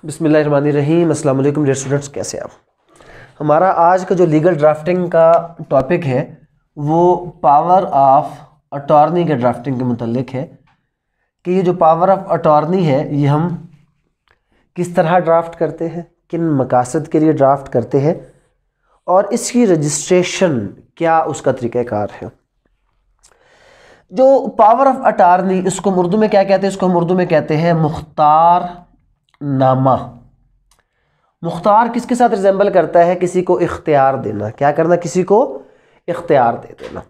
बिस्मिल्लाहिर्रहमानिर्रहीम। अस्सलाम वालेकुम डियर स्टूडेंट्स, कैसे आप। हमारा आज का जो लीगल ड्राफ्टिंग का टॉपिक है वो पावर ऑफ अटॉर्नी के ड्राफ्टिंग के मुतल्लिक है कि ये जो पावर ऑफ अटॉर्नी है ये हम किस तरह ड्राफ्ट करते हैं, किन मकासद के लिए ड्राफ्ट करते हैं और इसकी रजिस्ट्रेशन क्या उसका तरीक़ाकार है। जो पावर ऑफ अटॉर्नी, इसको हम उर्दू में क्या कहते हैं? इसको हम उर्दू में कहते हैं मुख्तार नामा। मुख्तार किसके साथ रिजेंबल करता है? किसी को इख्तियार देना। क्या करना? किसी को इख्तियार दे देना।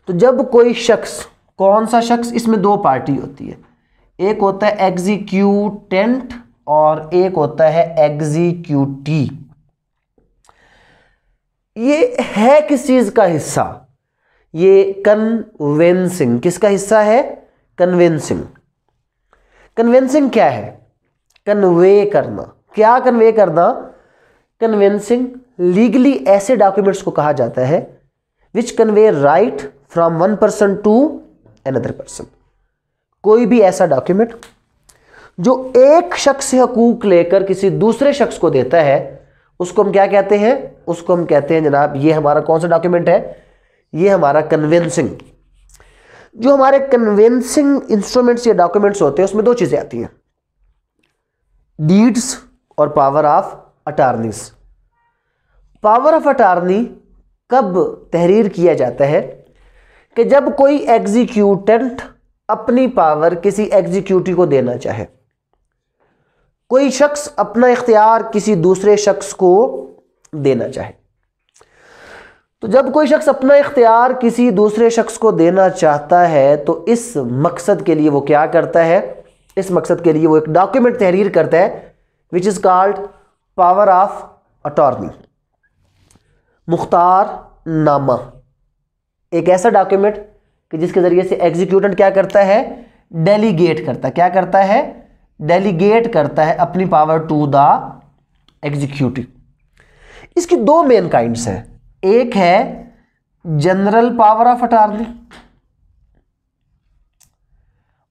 तो जब कोई शख्स, कौन सा शख्स? इसमें दो पार्टी होती है, एक होता है एग्जीक्यूटेंट और एक होता है एग्जीक्यूटी। ये है किस चीज का हिस्सा? ये कन्वेंसिंग। किसका हिस्सा है? कन्वेंसिंग। कन्वेंसिंग क्या है? कन्वे करना। क्या कन्वे करना? कन्वेंसिंग लीगली ऐसे डॉक्यूमेंट्स को कहा जाता है which convey right from one person to another person. कोई भी ऐसा डॉक्यूमेंट जो एक शख्स से हकूक लेकर किसी दूसरे शख्स को देता है, उसको हम क्या कहते हैं? उसको हम कहते हैं जनाब, ये हमारा कौन सा डॉक्यूमेंट है? ये हमारा कन्वेंसिंग। जो हमारे कन्वेंसिंग इंस्ट्रूमेंट्स या डॉक्यूमेंट्स होते हैं उसमें दो चीजें आती हैं, डीड्स और power of attorneys. Power of attorney कब तहरीर किया जाता है? कि जब कोई एग्जीक्यूटेंट अपनी पावर किसी एग्जीक्यूटिव को देना चाहे। कोई शख्स अपना इख्तियार किसी दूसरे शख्स को देना चाहे। तो जब कोई शख्स अपना इख्तियार किसी दूसरे शख्स को देना चाहता है तो इस मकसद के लिए वो क्या करता है? इस मकसद के लिए वो एक डॉक्यूमेंट तहरीर करता है which is called power of attorney, Mukhtar नामा। एक ऐसा डॉक्यूमेंट कि जिसके जरिए से एग्जीक्यूटेंट क्या करता है? डेलीगेट करता है। क्या करता है? डेलीगेट करता है अपनी पावर टू द एग्जीक्यूटिव। इसकी दो मेन काइंड्स हैं, एक है जनरल पावर ऑफ अटॉर्नी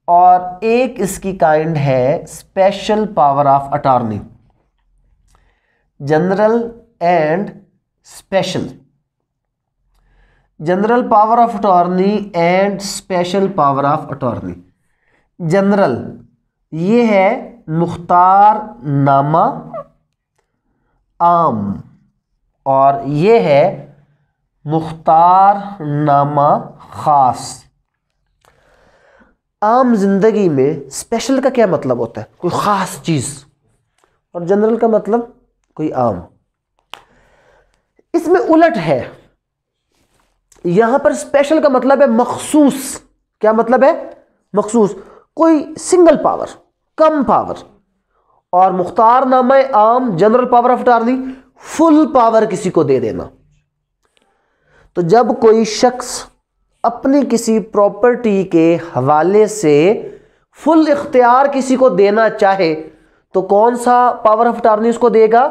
और एक इसकी काइंड है special power of attorney. General and special. General power of attorney and special power of attorney. General ये है मुख्तार नामा आम और ये है मुख्तार नामा खास। आम जिंदगी में स्पेशल का क्या मतलब होता है? कोई खास चीज। और जनरल का मतलब कोई आम। इसमें उलट है, यहां पर स्पेशल का मतलब है मखसूस। क्या मतलब है? मखसूस, कोई सिंगल पावर, कम पावर। और मुख्तार नामा आम, general power of attorney, full power किसी को दे देना। तो जब कोई शख्स अपनी किसी प्रॉपर्टी के हवाले से फुल इख्तियार किसी को देना चाहे तो कौन सा पावर ऑफ अटॉर्नी उसको देगा?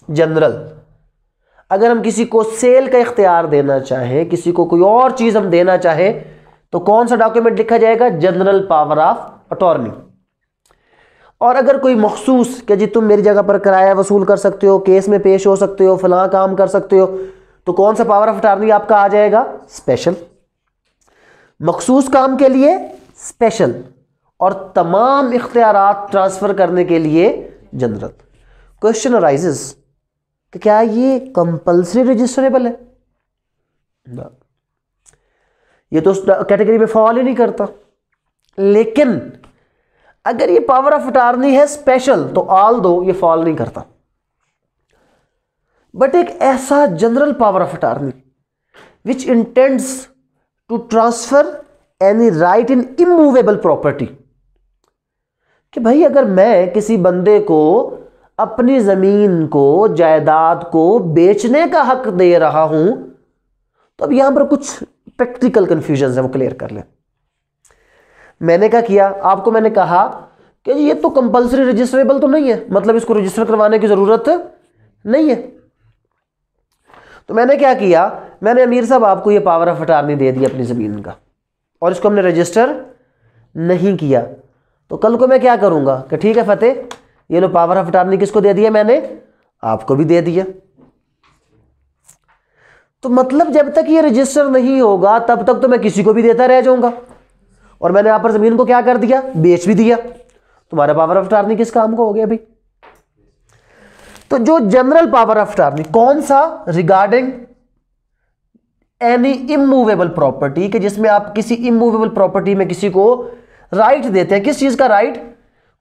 जनरल। अगर हम किसी को सेल का इख्तियार देना चाहें, किसी को कोई और चीज हम देना चाहें, तो कौन सा डॉक्यूमेंट लिखा जाएगा? General power of attorney. और अगर कोई मखसूस कि जी तुम मेरी जगह पर किराया वसूल कर सकते हो, केस में पेश हो सकते हो, फलां काम कर सकते हो, तो कौन सा पावर ऑफ अटॉर्नी आपका आ जाएगा? स्पेशल। मखसूस काम के लिए स्पेशल और तमाम इख्तियारात ट्रांसफर करने के लिए जनरल। क्वेश्चन अराइजेस कि क्या ये कंपल्सरी रजिस्ट्रेबल है? ना, ये तो उस कैटेगरी में फॉल ही नहीं करता। लेकिन अगर ये पावर ऑफ अटॉर्नी है स्पेशल तो ऑल दो ये फॉल नहीं करता। बट एक ऐसा general power of attorney which intends to transfer any right in immovable property, कि भाई अगर मैं किसी बंदे को अपनी जमीन को, जायदाद को बेचने का हक दे रहा हूं, तो अब यहां पर कुछ प्रैक्टिकल कंफ्यूजन है, वो क्लियर कर लें। मैंने क्या किया? आपको मैंने कहा कि ये तो कंपल्सरी रजिस्ट्रेबल तो नहीं है, मतलब इसको रजिस्टर करवाने की जरूरत नहीं है। तो मैंने क्या किया? मैंने अमीर साहब आपको ये पावर ऑफ अटॉर्नी दे दी अपनी ज़मीन का और इसको हमने रजिस्टर नहीं किया। तो कल को मैं क्या करूँगा कि ठीक है फतेह, ये लो पावर ऑफ अटॉर्नी किसको दे दिया मैंने, आपको भी दे दिया। तो मतलब जब तक ये रजिस्टर नहीं होगा तब तक तो मैं किसी को भी देता रह जाऊंगा, और मैंने यहां पर जमीन को क्या कर दिया, बेच भी दिया। तुम्हारा पावर ऑफ अटॉर्नी किस काम को हो गया भाई। तो जो जनरल पावर ऑफ अटॉर्नी कौन सा, रिगार्डिंग एनी इमूवेबल प्रॉपर्टी, कि जिसमें आप किसी इमूवेबल प्रॉपर्टी में किसी को राइट देते हैं। किस चीज का राइट,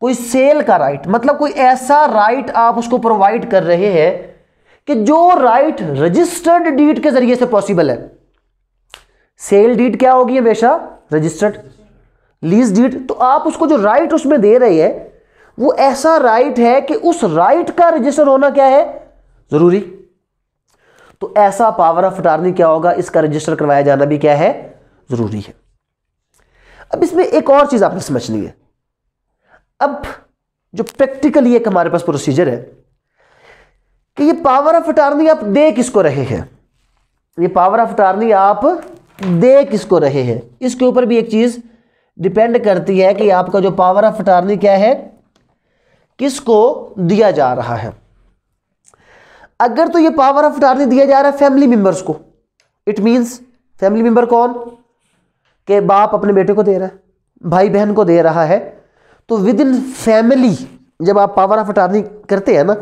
कोई सेल का राइट, मतलब कोई ऐसा राइट आप उसको प्रोवाइड कर रहे हैं कि जो राइट रजिस्टर्ड डीड के जरिए से पॉसिबल है। सेल डीड क्या होगी हमेशा, रजिस्टर्ड। लीज डीड, तो आप उसको जो राइट उसमें दे रहे हैं वो ऐसा राइट है कि उस राइट का रजिस्टर होना क्या है, जरूरी। तो ऐसा पावर ऑफ अटॉर्नी क्या होगा, इसका रजिस्टर करवाया जाना भी क्या है, जरूरी है। अब इसमें एक और चीज आपने समझनी है। अब जो प्रैक्टिकली एक हमारे पास प्रोसीजर है कि ये पावर ऑफ अटॉर्नी आप दे किसको रहे हैं, ये पावर ऑफ अटॉर्नी आप दे किसको रहे हैं, इसके ऊपर भी एक चीज डिपेंड करती है कि आपका जो पावर ऑफ अटॉर्नी क्या है, किसको दिया जा रहा है। अगर तो ये पावर ऑफ अटॉर्नी दिया जा रहा है फैमिली मेंबर्स को, इट मींस फैमिली मेंबर कौन, कि बाप अपने बेटे को दे रहा है, भाई बहन को दे रहा है, तो विद इन फैमिली जब आप पावर ऑफ अटॉर्नी करते हैं ना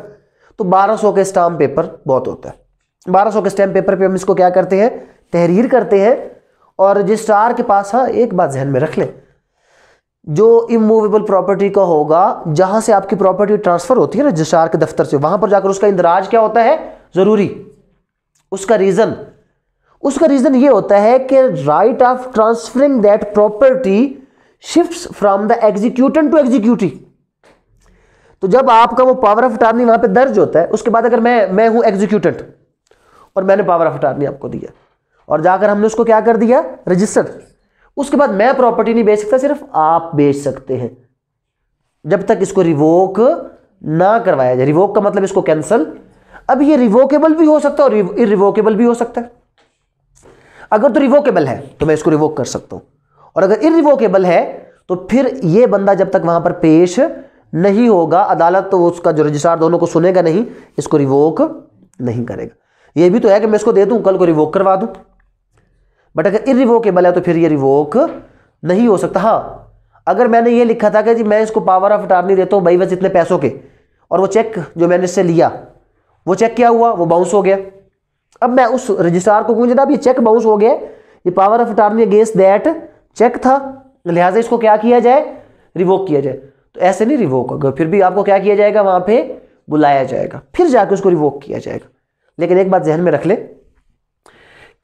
तो 1200 के स्टाम्प पेपर बहुत होता है। 1200 के स्टैम्प पेपर पे हम इसको क्या करते हैं, तहरीर करते हैं, और रजिस्ट्रार के पास, हाँ एक बात ध्यान में रख लें, जो इमूवेबल प्रॉपर्टी का होगा, जहां से आपकी प्रॉपर्टी ट्रांसफर होती है ना रजिस्ट्रार के दफ्तर से, वहां पर जाकर उसका इंदराज क्या होता है, जरूरी। उसका रीजन ये होता है कि right of transferring that property shifts from the executant to executee. तो जब आपका वो पावर ऑफ अटॉर्नी वहां पे दर्ज होता है, उसके बाद अगर मैं हूं एग्जीक्यूटेंट और मैंने पावर ऑफ अटॉर्नी आपको दिया और जाकर हमने उसको क्या कर दिया, रजिस्टर, उसके बाद मैं प्रॉपर्टी नहीं बेच सकता, सिर्फ आप बेच सकते हैं जब तक इसको रिवोक ना करवाया जाए। रिवोक का मतलब इसको कैंसल। अब ये रिवोकेबल भी हो सकता है और इरिवोकेबल भी हो सकता है। अगर तो रिवोकेबल है तो मैं इसको रिवोक कर सकता हूं, और अगर इरिवोकेबल है तो फिर ये बंदा जब तक वहां पर पेश नहीं होगा अदालत, तो उसका जो रजिस्ट्रार दोनों को सुनेगा नहीं, इसको रिवोक नहीं करेगा। ये भी तो है कि मैं इसको दे दूं, कल को रिवोक करवा दूं, बट अगर इरिवोकेबल है तो फिर ये रिवोक नहीं हो सकता। हाँ, अगर मैंने ये लिखा था कि जी मैं इसको पावर ऑफ अटॉर्नी देता हूं भाई बस इतने पैसों के, और वो चेक जो मैंने इससे लिया, वो चेक क्या हुआ, वो बाउंस हो गया। अब मैं उस रजिस्ट्रार को कहूँ जनाब ये चेक बाउंस हो गया, ये power of attorney against that cheque था, लिहाजा इसको क्या किया जाए, रिवोक किया जाए। तो ऐसे नहीं रिवोक होगा, फिर भी आपको क्या किया जाएगा, वहां पे बुलाया जाएगा, फिर जाकर उसको रिवोक किया जाएगा। लेकिन एक बात ध्यान में रख ले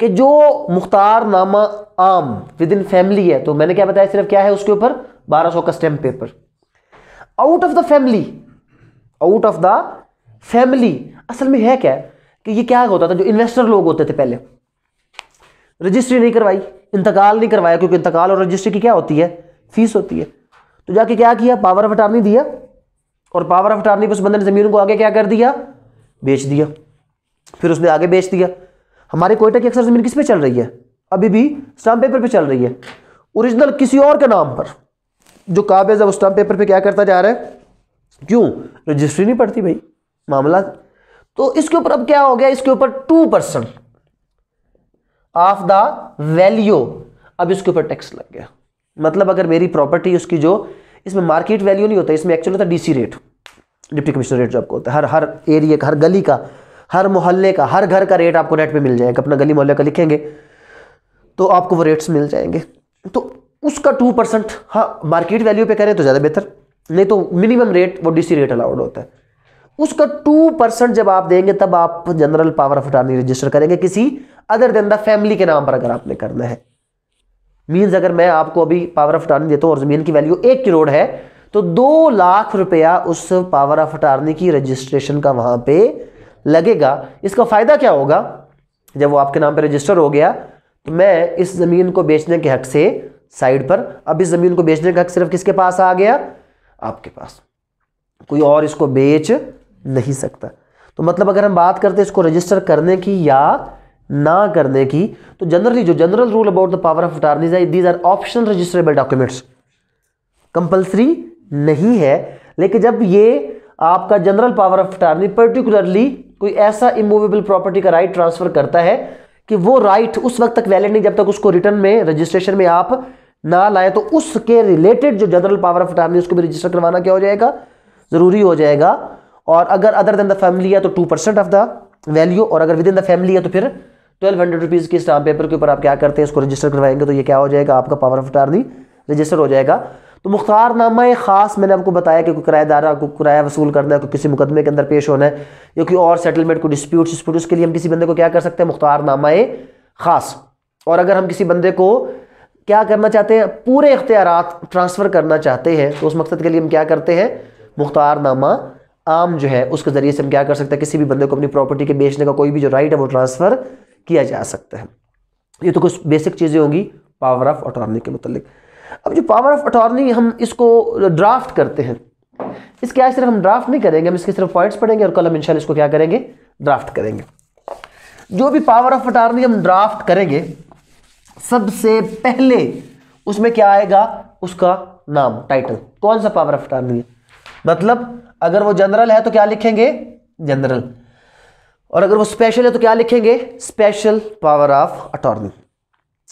कि जो मुख्तार नामा आम विद इन फैमिली है, तो मैंने क्या बताया, सिर्फ क्या है उसके ऊपर 1200 का stamp paper. Out of the family, out of the family असल में है क्या कि ये क्या होता था, जो इन्वेस्टर लोग होते थे पहले, रजिस्ट्री नहीं करवाई, इंतकाल नहीं करवाया, क्योंकि इंतकाल और रजिस्ट्री की क्या होती है, फीस होती है। तो जाके क्या किया, पावर ऑफ अटॉर्नी दिया, और पावर ऑफ अटॉर्नी पे उस बंदे ने जमीन को आगे क्या कर दिया, बेच दिया, फिर उसने आगे बेच दिया। हमारे कोयटा की अक्सर जमीन किस पे चल रही है, अभी भी स्टाम्प पेपर पे चल रही है, ओरिजिनल किसी और के नाम पर, जो कागज है वो स्टाम्प पेपर पे क्या करता जा रहा है, क्यों, रजिस्ट्री नहीं पड़ती भाई मामला। तो इसके ऊपर अब क्या हो गया, इसके ऊपर 2% ऑफ द वैल्यू, अब इसके ऊपर टैक्स लग गया। मतलब अगर मेरी प्रॉपर्टी उसकी जो, इसमें मार्केट वैल्यू नहीं होता, इसमें एक्चुअली होता है DC rate, deputy commissioner rate जो आपको होता है, हर एरिया का, हर गली का, हर मोहल्ले का, हर घर का रेट आपको नेट पे मिल जाएगा। अपना गली मोहल्ले का लिखेंगे तो आपको वो रेट्स मिल जाएंगे। तो उसका 2%, हाँ मार्केट वैल्यू पे करें तो ज़्यादा बेहतर, नहीं तो मिनिमम रेट वो डीसी रेट अलाउड होता है। उसका 2% जब आप देंगे तब आप general power of attorney register करेंगे किसी अदर देन द फैमिली के नाम पर, अगर आपने करना है। मीन्स अगर मैं आपको अभी पावर ऑफ अटॉर्नी देता हूँ और जमीन की वैल्यू 1 करोड़ है, तो 2 लाख रुपया उस पावर ऑफ अटॉर्नी की रजिस्ट्रेशन का वहां पे लगेगा। इसका फायदा क्या होगा, जब वो आपके नाम पे रजिस्टर हो गया तो मैं इस जमीन को बेचने के हक से साइड पर, अब इस जमीन को बेचने का हक सिर्फ किसके पास आ गया, आपके पास, कोई और इसको बेच नहीं सकता। तो मतलब अगर हम बात करते हैं इसको रजिस्टर करने की या ना करने की, तो जनरली जो general rule about the power of attorneys है, these are optional registrable documents, compulsory नहीं है। लेकिन जब ये आपका general power of attorney particularly कोई ऐसा इमूवेबल प्रॉपर्टी का राइट ट्रांसफर करता है कि वो राइट उस वक्त तक वैलिड नहीं जब तक उसको रिटर्न में रजिस्ट्रेशन में आप ना लाए, तो उसके रिलेटेड जो जनरल पावर ऑफ अटॉर्नी उसको भी रजिस्टर करवाना क्या हो जाएगा, जरूरी हो जाएगा। और अगर अदर देन द फैमिली है तो 2% ऑफ द वैल्यू, और अगर विद इन द फैमिली है तो फिर 1200 रुपीज़ की स्टाम्प पेपर के ऊपर आप क्या करते हैं, इसको रजिस्टर करवाएंगे, तो ये क्या हो जाएगा, आपका पावर ऑफ अटॉर्नी रजिस्टर हो जाएगा। तो मुख्तारनामा खास मैंने आपको बताया कि कोई किराएदार को किराया वसूल करना है, कोई किसी मुकदमे के अंदर पेश होना है, या कोई और सेटलमेंट को डिस्प्यूट उसके लिए हम किसी बंदे को क्या कर सकते हैं, मुख्तारनामा खास। और अगर हम किसी बंदे को क्या करना चाहते हैं, पूरे इख्तियारात ट्रांसफ़र करना चाहते हैं, तो उस मकसद के लिए हम क्या करते हैं, मुख्तारनामा आम जो है उसके ज़रिए से हम क्या कर सकते हैं, किसी भी बंदे को अपनी प्रॉपर्टी के बेचने का कोई भी जो राइट है वो ट्रांसफ़र किया जा सकता है। ये तो कुछ बेसिक चीज़ें होंगी पावर ऑफ अटॉर्नी के मुतालिक। अब जो पावर ऑफ अटॉर्नी हम इसको ड्राफ्ट करते हैं, इसके आज सिर्फ हम ड्राफ्ट नहीं करेंगे, हम इसके सिर्फ पॉइंट्स पढ़ेंगे और कल हम इंशाल्लाह इसको क्या करेंगे, ड्राफ्ट करेंगे। जो भी पावर ऑफ अटॉर्नी हम ड्राफ्ट करेंगे, सबसे पहले उसमें क्या आएगा, उसका नाम, टाइटल, कौन सा पावर ऑफ अटॉर्नी है। मतलब अगर वो जनरल है तो क्या लिखेंगे, जनरल, और अगर वो स्पेशल है तो क्या लिखेंगे, स्पेशल पावर ऑफ अटॉर्नी।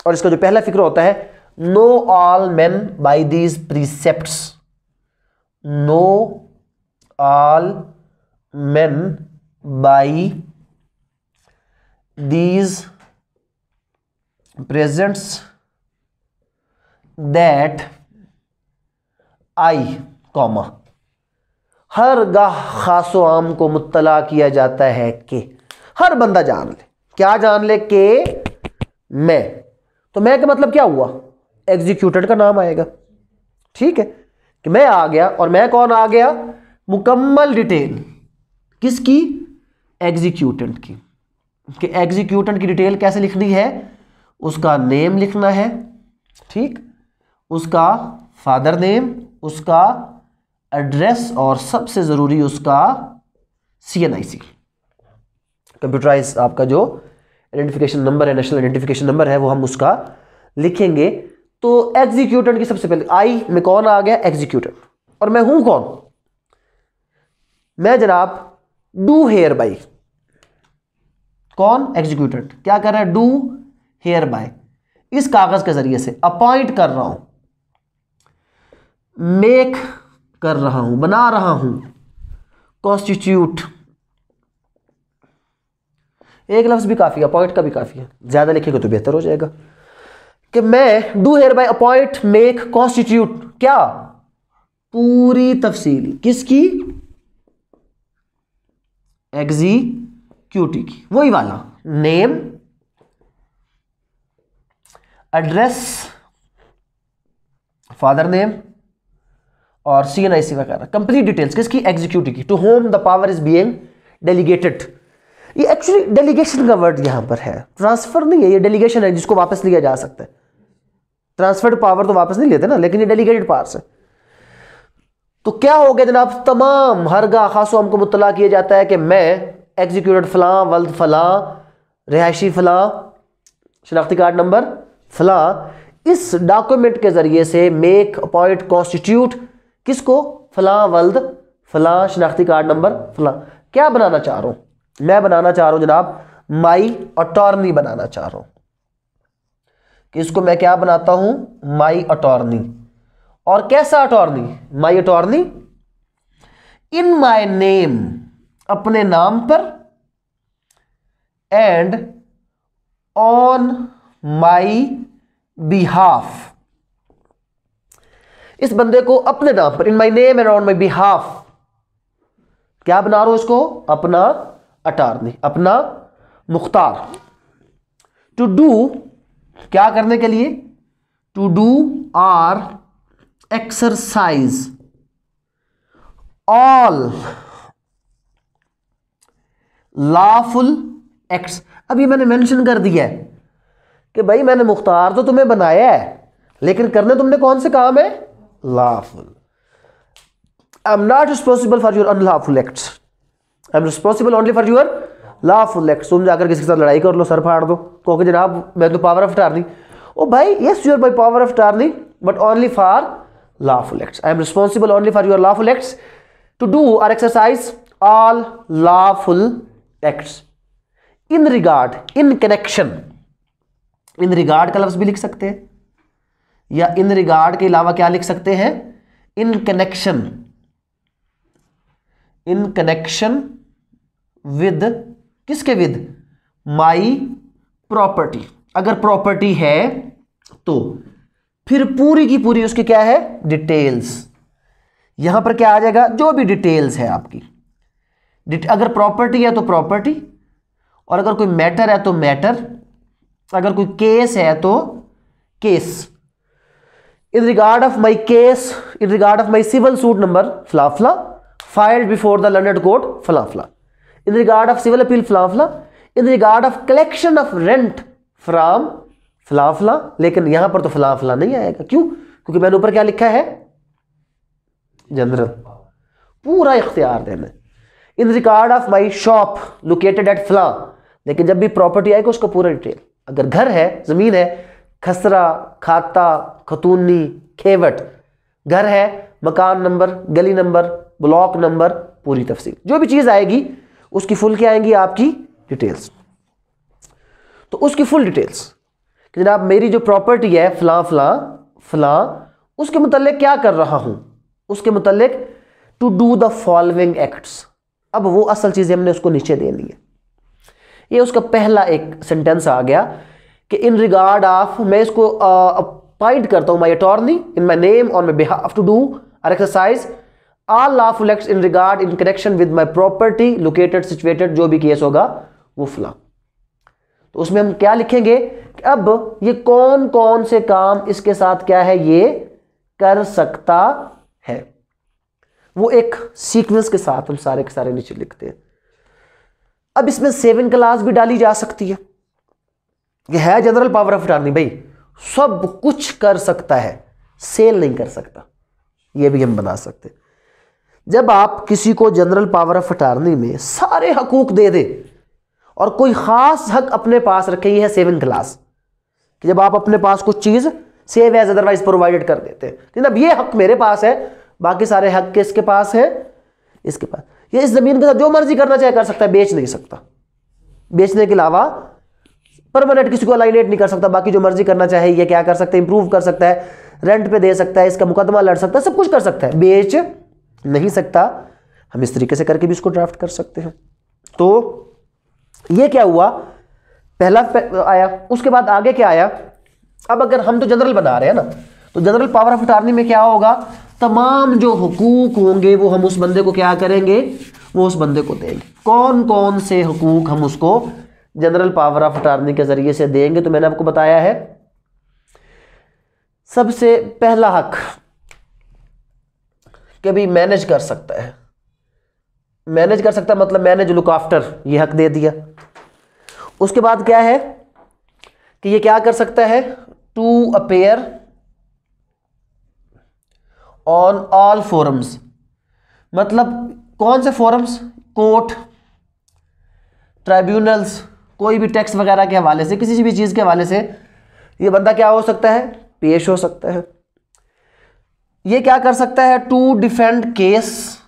और इसका जो पहला फिक्र होता है, know all men by these precepts, know all men by these presents that I comma, हर गाह खासो आम को मुत्तला किया जाता है कि, हर बंदा जान ले, क्या जान ले, कि मैं, तो मैं का मतलब क्या हुआ, एग्जीक्यूटेड का नाम आएगा, ठीक है, कि मैं आ गया, और मैं कौन आ गया, मुकम्मल डिटेल किसकी, एग्जीक्यूटेंट की, कि एग्जीक्यूटेंट की डिटेल कैसे लिखनी है, उसका नेम लिखना है, ठीक, उसका फादर नेम, उसका एड्रेस, और सबसे ज़रूरी उसका CNIC, कंप्यूटराइज आपका जो आइडेंटिफिकेशन नंबर है, नेशनल आइडेंटिफिकेशन नंबर है, वो हम उसका लिखेंगे। तो एग्जीक्यूटेंट की सबसे पहले आई में कौन आ गया, एग्जीक्यूटेंट, और मैं हूं कौन, मैं जनाब डू हेयर बाय, कौन, एग्जीक्यूटेंट, क्या कर रहा है, डू हेयर बाय, इस कागज के जरिए से अपॉइंट कर रहा हूं, मेक कर रहा हूं, बना रहा हूं, कॉन्स्टिट्यूट, एक लफ्ज भी काफी है, अपॉइंट का भी काफी है, ज्यादा लिखेगा तो बेहतर हो जाएगा, कि मैं do hereby appoint make constitute, क्या, पूरी तफसील किसकी, एग्जीक्यूटिव की, वही वाला नेम, एड्रेस, फादर नेम, और CNIC वगैरह, कंप्लीट डिटेल्स किसकी, एग्जीक्यूटिव की, to whom the power is being delegated. ये एक्चुअली डेलीगेशन का वर्ड यहां पर है, ट्रांसफर नहीं है, ये डेलीगेशन है जिसको वापस लिया जा सकता है। ट्रांसफर्ड पावर तो वापस नहीं लेते ना, लेकिन ये डेलीगेटेड पावर्स है। तो क्या हो गया जनाब, तमाम हरगा खासो हमको मुत्तला किया जाता है कि मैं एग्जीक्यूटेड फलां, वल्द फलां, रिहायशी फलां, शनाख्ती कार्ड नंबर फलां, इस डॉक्यूमेंट के जरिए से मेक अपॉइंट कॉन्स्टिट्यूट किसको, फलां वल्द फलां, शनाख्ती कार्ड नंबर फलां, क्या बनाना चाह रहा हूं, मैं बनाना चाह रहा हूं जनाब माई अटॉर्नी बनाना चाह रहा हूं, कि इसको मैं क्या बनाता हूं, माई अटॉर्नी। और कैसा attorney, my attorney in my name, अपने नाम पर, एंड ऑन माई बिहाफ, इस बंदे को अपने नाम पर, in my name and on my behalf, क्या बना रहा हूं इसको, अपना अटॉर्नी, अपना मुख्तार। टू डू, क्या करने के लिए, to do or exercise all lawful acts. अभी मैंने मेंशन कर दिया है कि भाई मैंने मुख्तार तो तुम्हें बनाया है, लेकिन करने तुमने कौन से काम है, lawful. I am not responsible for your unlawful acts, I am responsible only for your lawful acts. तुम जाकर किसी के साथ लड़ाई कर लो, सर फाड़ दो, कहो जनाब मैं तो पावर ऑफ अटॉर्नी, ओ भाई yes you are by power of attorney but only for lawful acts, I am responsible only for your lawful acts. To do or exercise all lawful acts in regard, in connection, in regard का लफ्ज भी लिख सकते हैं या in regard के अलावा क्या लिख सकते हैं, इन कनेक्शन, इन कनेक्शन विद, किसके विद, माई प्रॉपर्टी। अगर प्रॉपर्टी है तो फिर पूरी की पूरी उसकी क्या है, डिटेल्स। यहां पर क्या आ जाएगा, जो भी डिटेल्स है आपकी, अगर प्रॉपर्टी है तो प्रॉपर्टी, और अगर कोई मैटर है तो मैटर, अगर कोई केस है तो case. In regard of my case, in regard of my civil suit number फलाफला filed before the learned court फलाफला, in regard of civil appeal फलाफला, in regard of collection of rent from फलाफला। लेकिन यहां पर तो फलाफला नहीं आएगा, क्यों, क्योंकि मैंने ऊपर क्या लिखा है, जनरल, पूरा इख्तियार देना है। इन regard of my shop located at फला, लेकिन जब भी प्रॉपर्टी आएगा उसका पूरा डिटेल, अगर घर है, जमीन है, खसरा, खाता, खतूनी, खेवट, घर है, मकान नंबर, गली नंबर, ब्लॉक नंबर, पूरी तफसील, जो भी चीज आएगी उसकी फुल क्या आएंगी, आपकी डिटेल्स। तो उसकी फुल डिटेल्स कि जनाब मेरी जो प्रॉपर्टी है फला फला फला, उसके मुतल्लिक क्या कर रहा हूं, उसके मुतल्लिक to do the following acts. अब वो असल चीजें हमने उसको नीचे देनी है। ये उसका पहला एक सेंटेंस आ गया कि इन रिगार्ड ऑफ, मैं इसको अपॉइंट करता हूं my attorney in my name on my behalf to do or exercise all lawful acts in regard in connection with my property located situated, जो भी केस होगा वो फला। तो उसमें हम क्या लिखेंगे कि अब ये कौन कौन से काम इसके साथ क्या है, ये कर सकता है, वो एक सीक्वेंस के साथ हम सारे के सारे नीचे लिखते हैं। अब इसमें सेविंग क्लास भी डाली जा सकती है, ये है जनरल पावर ऑफ अटॉर्नी, भाई सब कुछ कर सकता है, सेल नहीं कर सकता, ये भी हम बना सकते हैं। जब आप किसी को जनरल पावर ऑफ अटॉर्नी में सारे हकूक दे दे और कोई खास हक अपने पास रखे, ये है सेविंग क्लास, कि जब आप अपने पास कुछ चीज सेव एज अदरवाइज प्रोवाइडेड कर देते हैं, लेकिन अब ये हक मेरे पास है, बाकी सारे हक किसके पास है, इसके पास। ये इस जमीन के साथ जो मर्जी करना चाहे कर सकता है, बेच नहीं सकता, बेचने के अलावा परमानेंट किसी को अलाइनेट नहीं कर सकता, बाकी जो मर्जी करना चाहे ये क्या कर सकता है, इंप्रूव कर सकता है, रेंट पे दे सकता है, इसका मुकदमा लड़ सकता है, सब कुछ कर सकता है, बेच नहीं सकता। हम इस तरीके से करके भी इसको ड्राफ्ट कर सकते हैं। तो ये क्या हुआ, पहला आया, उसके बाद आगे क्या आया। अब अगर हम तो जनरल बना रहे हैं ना, तो जनरल पावर ऑफ अटॉर्नी में क्या होगा, तमाम जो हुकूक होंगे वो हम उस बंदे को क्या करेंगे, वो उस बंदे को देंगे। कौन कौन से हुकूक हम उसको जनरल पावर ऑफ अटॉर्नी के जरिए से देंगे, तो मैंने आपको बताया है। सबसे पहला हक कि भी मैनेज कर सकता है, मैनेज कर सकता है मतलब मैनेज लुक आफ्टर, ये हक दे दिया। उसके बाद क्या है कि ये क्या कर सकता है, to appear on all forums, मतलब कौन से फोरम्स, कोर्ट, ट्राइब्यूनल्स, कोई भी टैक्स वगैरह के हवाले से, किसी भी चीज के हवाले से ये बंदा क्या हो सकता है, पेश हो सकता है। ये क्या कर सकता है, टू डिफेंड केस,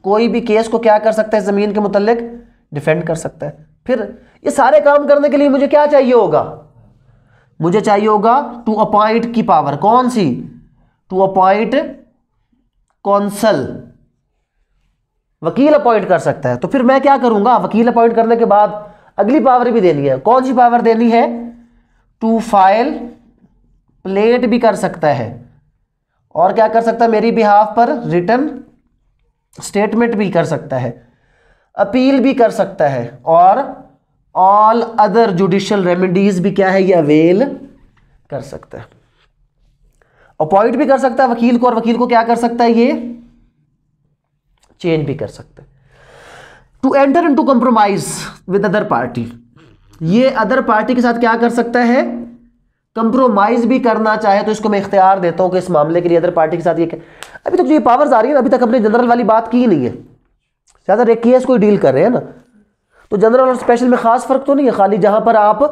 कोई भी केस को क्या कर सकता है, जमीन के मुतल्लिक डिफेंड कर सकता है। फिर ये सारे काम करने के लिए मुझे क्या चाहिए होगा, मुझे चाहिए होगा टू अपॉइंट की पावर, कौन सी, टू अपॉइंट कौंसल, वकील अपॉइंट कर सकता है। तो फिर मैं क्या करूंगा, वकील अपॉइंट करने के बाद अगली पावर भी देनी है, कौन सी पावर देनी है, टू फाइल प्लेट भी कर सकता है, और क्या कर सकता है, मेरी बिहाफ पर रिटन स्टेटमेंट भी कर सकता है, अपील भी कर सकता है, और ऑल अदर जुडिशियल रेमेडीज भी क्या है, ये अवेल कर सकता है। अपॉइंट भी कर सकता है वकील को, और वकील को क्या कर सकता है, ये चेंज भी कर सकता है। To enter into compromise with other party, ये अदर पार्टी के साथ क्या कर सकता है, कंप्रोमाइज भी करना चाहे तो इसको मैं इख्तियार देता हूं कि इस मामले के लिए अदर पार्टी के साथ ये अभी तक जो ये पावर्स आ रही है, अभी तक हमने जनरल वाली बात की ही नहीं है, ज्यादा एक केस कोई डील कर रहे हैं ना, तो जनरल और स्पेशल में खास फर्क तो नहीं है, खाली जहां पर आप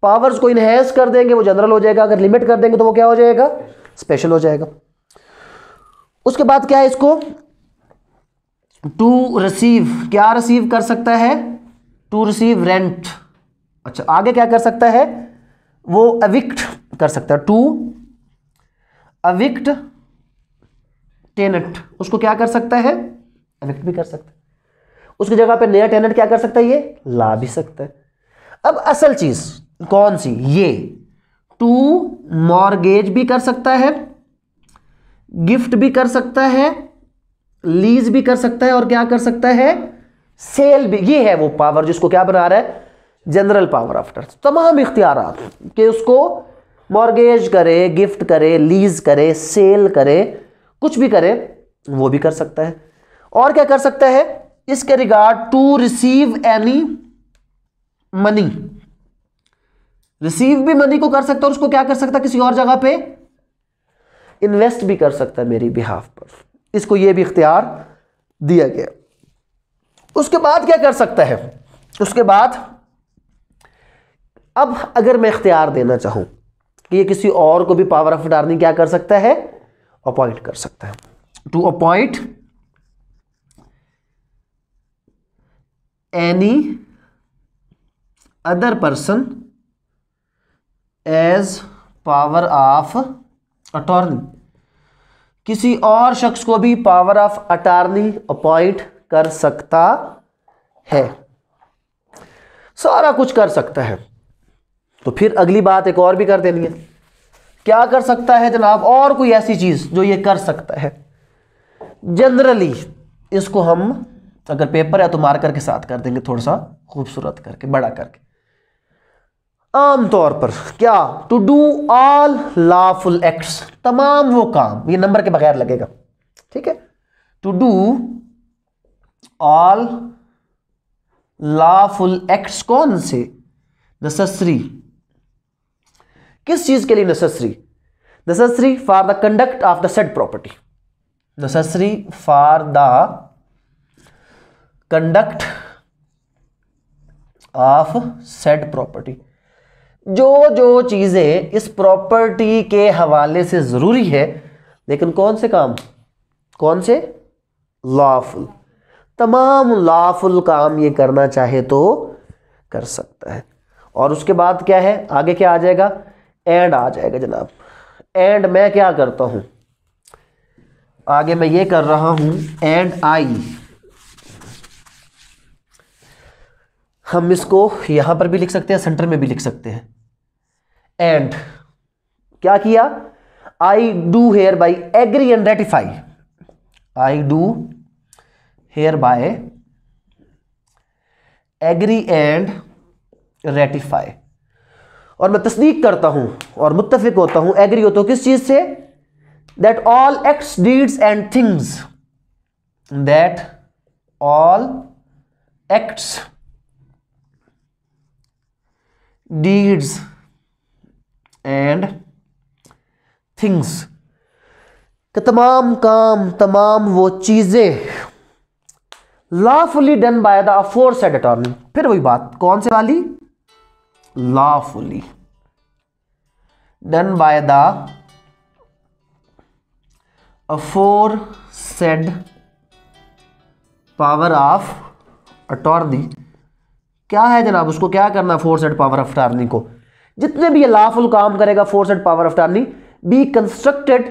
पावर्स को इनहेंस कर देंगे वो जनरल हो जाएगा, अगर लिमिट कर देंगे तो वो क्या हो जाएगा, स्पेशल हो जाएगा। उसके बाद क्या है, इसको टू रिसीव, क्या रिसीव कर सकता है? To receive rent. अच्छा, आगे क्या कर सकता है? वो एविक्ट कर सकता है, टू एविक्ट टेनेंट। उसको क्या कर सकता है? एविक्ट भी कर सकता है। उसकी जगह पे नया टेनेंट क्या कर सकता है? ये ला भी सकता है। अब असल चीज कौन सी? ये टू मॉर्गेज भी कर सकता है, गिफ्ट भी कर सकता है, लीज भी कर सकता है, और क्या कर सकता है? सेल भी। ये है वो पावर जिसको क्या बना रहा है? General power of attorney. तमाम इख्तियारात कि उसको मॉर्गेज करे, गिफ्ट करे, लीज करे, सेल करे, कुछ भी करे, वो भी कर सकता है। और क्या कर सकता है इसके regard? To receive any money. Receive भी मनी को कर सकता है, और उसको क्या कर सकता है? किसी और जगह पे इन्वेस्ट भी कर सकता है मेरी बिहाफ पर। इसको ये भी इख्तियार दिया गया। उसके बाद क्या कर सकता है? उसके बाद अब अगर मैं इख्तियार देना चाहूं कि ये किसी और को भी पावर ऑफ अटॉर्नी क्या कर सकता है? अपॉइंट कर सकता है। To appoint any other person as power of attorney. किसी और शख्स को भी पावर ऑफ अटॉर्नी अपॉइंट कर सकता है। सारा कुछ कर सकता है। तो फिर अगली बात एक और भी कर देनी है। क्या कर सकता है जनाब? और कोई ऐसी चीज जो ये कर सकता है। जनरली इसको हम अगर पेपर है तो मार्कर के साथ कर देंगे, थोड़ा सा खूबसूरत करके, बड़ा करके। आमतौर पर क्या? To do all lawful acts, तमाम वो काम, ये नंबर के बगैर लगेगा, ठीक है? To do all lawful acts, कौन से? नेसेसरी। किस चीज के लिए necessary? Necessary for the conduct of the said property. Necessary for the conduct of said property. जो जो चीजें इस प्रॉपर्टी के हवाले से जरूरी है, लेकिन कौन से काम? कौन से? लॉफुल। तमाम लॉफुल काम ये करना चाहे तो कर सकता है। और उसके बाद क्या है? आगे क्या आ जाएगा? एंड आ जाएगा जनाब। एंड मैं क्या करता हूं? आगे मैं ये कर रहा हूं, एंड आई। हम इसको यहां पर भी लिख सकते हैं, सेंटर में भी लिख सकते हैं। एंड क्या किया? I do hereby agree and ratify. I do hereby agree and ratify. और मैं तस्दीक करता हूं और मुत्तफिक होता हूं, एग्री होता हूं किस चीज से? That all acts, deeds and things, that all acts, deeds and things, कि तमाम काम, तमाम वो चीजें lawfully done by the aforesaid attorney. फिर वही बात, कौन से वाली? Lawfully done by the aforesaid power of attorney. क्या है जनाब? उसको क्या करना? अफोरसेड पावर ऑफ अटॉर्नी को, जितने भी ये लॉफुल काम करेगा aforesaid power of attorney, be constructed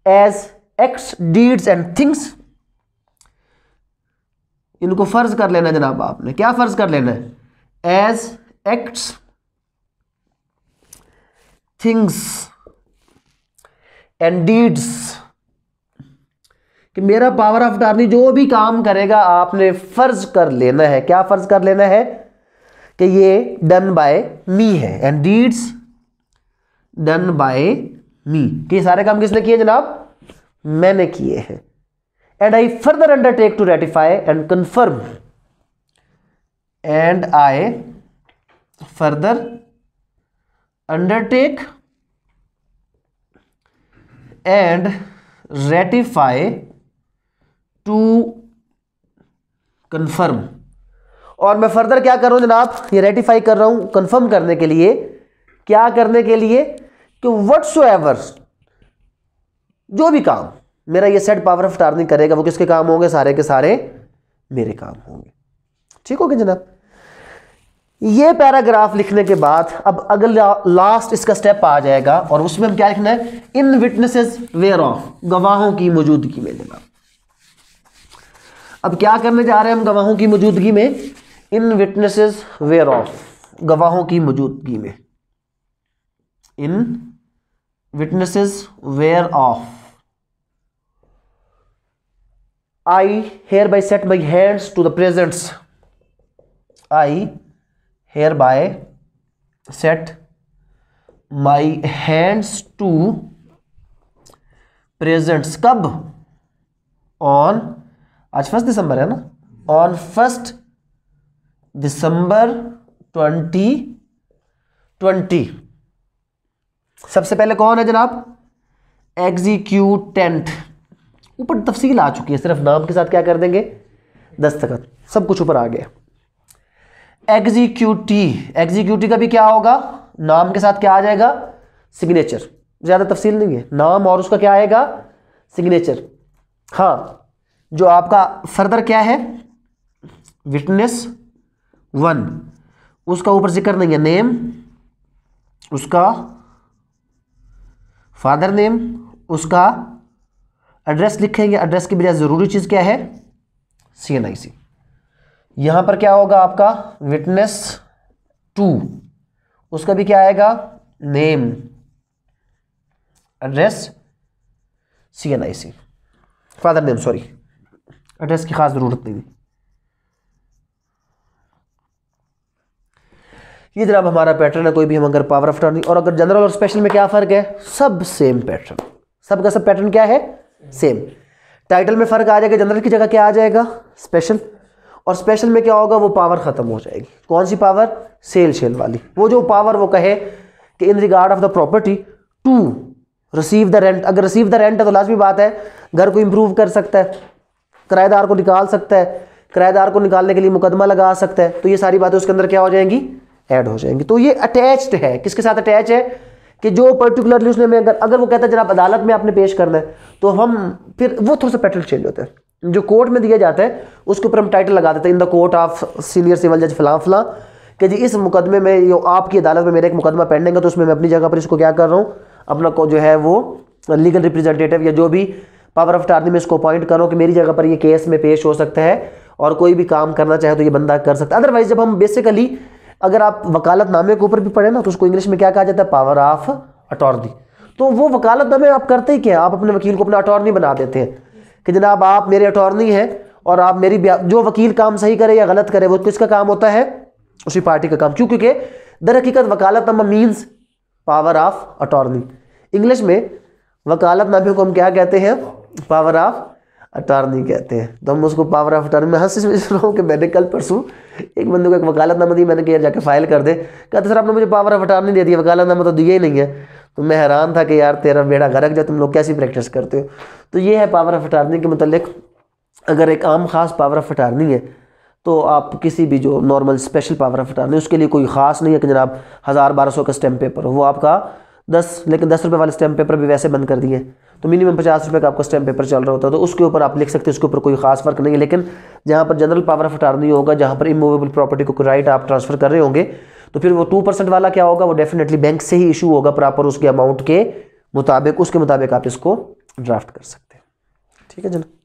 as acts, deeds and things. इनको फर्ज कर लेना जनाब, आपने क्या फर्ज कर लेना है? As acts, things and deeds. कि मेरा पावर ऑफ अटॉर्नी जो भी काम करेगा आपने फर्ज कर लेना है। क्या फर्ज कर लेना है? कि ये डन बाय मी है, and deeds done by me. कि सारे काम किसने किए जनाब? मैंने किए हैं। And I further undertake to ratify and confirm. And I further undertake and ratify to confirm. और मैं फर्दर क्या कर रहा हूं जनाब? ये रेटिफाई कर रहा हूं कंफर्म करने के लिए। क्या करने के लिए? कि व्हाटसोएवर, जो भी काम मेरा ये सेड पावर ऑफ अटॉर्नी करेगा, वो किसके काम होंगे? सारे के सारे मेरे काम होंगे। ठीक हो गया जनाब। ये पैराग्राफ लिखने के बाद अब अगला लास्ट इसका स्टेप आ जाएगा और उसमें हम क्या लिखना है, इन विटनेसेस वेयर ऑफ, गवाहों की मौजूदगी में जनाब। अब क्या करने जा रहे हैं हम गवाहों की मौजूदगी में, इन विटनेसेस वेयर ऑफ, गवाहों की मौजूदगी में, in witnesses whereof I hereby set my hands to the presents, I hereby set my hands to presents, कब, on, आज 1 दिसंबर है ना, on 1 दिसंबर 2020। सबसे पहले कौन है जनाब, एग्जीक्यूटेंट। ऊपर तफसील आ चुकी है, सिर्फ नाम के साथ क्या कर देंगे, दस्तखत, सब कुछ ऊपर आ गया। एग्जीक्यूटी का भी क्या होगा, नाम के साथ क्या आ जाएगा, सिग्नेचर। ज्यादा तफसील नहीं है, नाम और उसका क्या आएगा, सिग्नेचर। हाँ, जो आपका फर्दर क्या है, विटनेस 1, उसका ऊपर जिक्र नहीं है, नेम, उसका फादर नेम, उसका एड्रेस लिखेंगे। एड्रेस की बजाय जरूरी चीज क्या है, CNIC। यहां पर क्या होगा आपका, विटनेस 2, उसका भी क्या आएगा, name, address, CNIC, father name, sorry, address की खास जरूरत नहीं। ये जनाब हमारा पैटर्न है। कोई भी हम अगर पावर ऑफ अटॉर्नी, और अगर जनरल और स्पेशल में क्या फर्क है, सब सेम पैटर्न, सबका सब पैटर्न क्या है, सेम। टाइटल में फर्क आ जाएगा, जनरल की जगह क्या आ जाएगा, स्पेशल, और स्पेशल में क्या होगा, वो पावर खत्म हो जाएगी। कौन सी पावर, सेल शेल वाली। वो जो पावर वो कहे कि in regard of the property to receive the rent, अगर रिसीव द रेंट है तो लाजमी बात है घर को इंप्रूव कर सकता है, किराएदार को निकाल सकता है, किराएदार को निकालने के लिए मुकदमा लगा सकता है। तो ये सारी बातें उसके अंदर क्या हो जाएंगी, ऐड हो जाएंगी। तो ये अटैच्ड है, किसके साथ अटैच है, कि जो पर्टिकुलरली उसने में अगर वो कहता है जनाब अदालत में आपने पेश करना है, तो हम फिर वो थोड़ा सा पैटर्न चेंज होता है। जो कोर्ट में दिया जाता है उसके ऊपर हम टाइटल लगा देते हैं, in the court of senior civil जज फलां फलां, कि जी इस मुकदमे में, जो आपकी अदालत में मेरा एक मुकदमा पेंडिंग है, तो उसमें मैं अपनी जगह पर इसको क्या कर रहा हूँ, अपना को जो है वो लीगल रिप्रेजेंटेटिव या जो भी पावर ऑफ अटॉर्नी में इसको अपॉइंट करो कि मेरी जगह पर ये केस में पेश हो सकता है, और कोई भी काम करना चाहे तो ये बंदा कर सकता है। अदरवाइज जब हम बेसिकली अगर आप वकालतनामे के ऊपर भी पढ़े ना, तो उसको इंग्लिश में क्या कहा जाता है, पावर ऑफ अटॉर्नी। तो वो वकालतनामे आप करते ही क्या, आप अपने वकील को अपना अटॉर्नी बना देते हैं कि जनाब आप मेरे अटॉर्नी हैं, और आप मेरी जो वकील काम सही करे या गलत करे वो किसका काम होता है, उसी पार्टी का काम। क्यों, क्योंकि दर हकीकत वकालतनामा means power of attorney. English में वकालतनामे को हम क्या कहते हैं, पावर ऑफ अटॉर्नी कहते हैं। तो हम उसको पावर ऑफ अटॉर्नी में हंस रहा हूँ कि मैंने कल परसों एक बंदे को एक वकालतनामा दी, मैंने कहा जाके फाइल कर दे, कहते सर आपने मुझे पावर ऑफ अटॉर्नी दे दिया, वकालतनामा तो दिया ही नहीं है। तो मैं हैरान था कि यार तेरा बेड़ा गरक जाए, तुम लोग कैसी प्रैक्टिस करते हो। तो ये है पावर ऑफ अटॉर्नी के मतलब। अगर एक आम खास पावर ऑफ अटॉर्नी है तो आप किसी भी जो normal special power of attorney, उसके लिए कोई ख़ास नहीं है कि जनाब 1000-1200 का स्टैम्प पेपर हो, वो आपका 10, लेकिन 10 रुपये वाले स्टैम्प पेपर भी वैसे बंद कर दिए, तो मिनिमम 50 रुपये का आपका स्टैम्प पेपर चल रहा होता है, तो उसके ऊपर आप लिख सकते हैं, उसके ऊपर कोई खास फर्क नहीं है। लेकिन जहाँ पर जनरल पावर ऑफ अटॉर्नी होगा, जहाँ पर इमूवेबल प्रॉपर्टी को कोई राइट आप ट्रांसफर कर रहे होंगे, तो फिर वो 2% वाला क्या होगा, वो डेफिनेटली बैंक से ही इशू होगा प्रॉपर उसके अमाउंट के मुताबिक, उसके मुताबिक आप इसको ड्राफ्ट कर सकते हैं। ठीक है जनाब।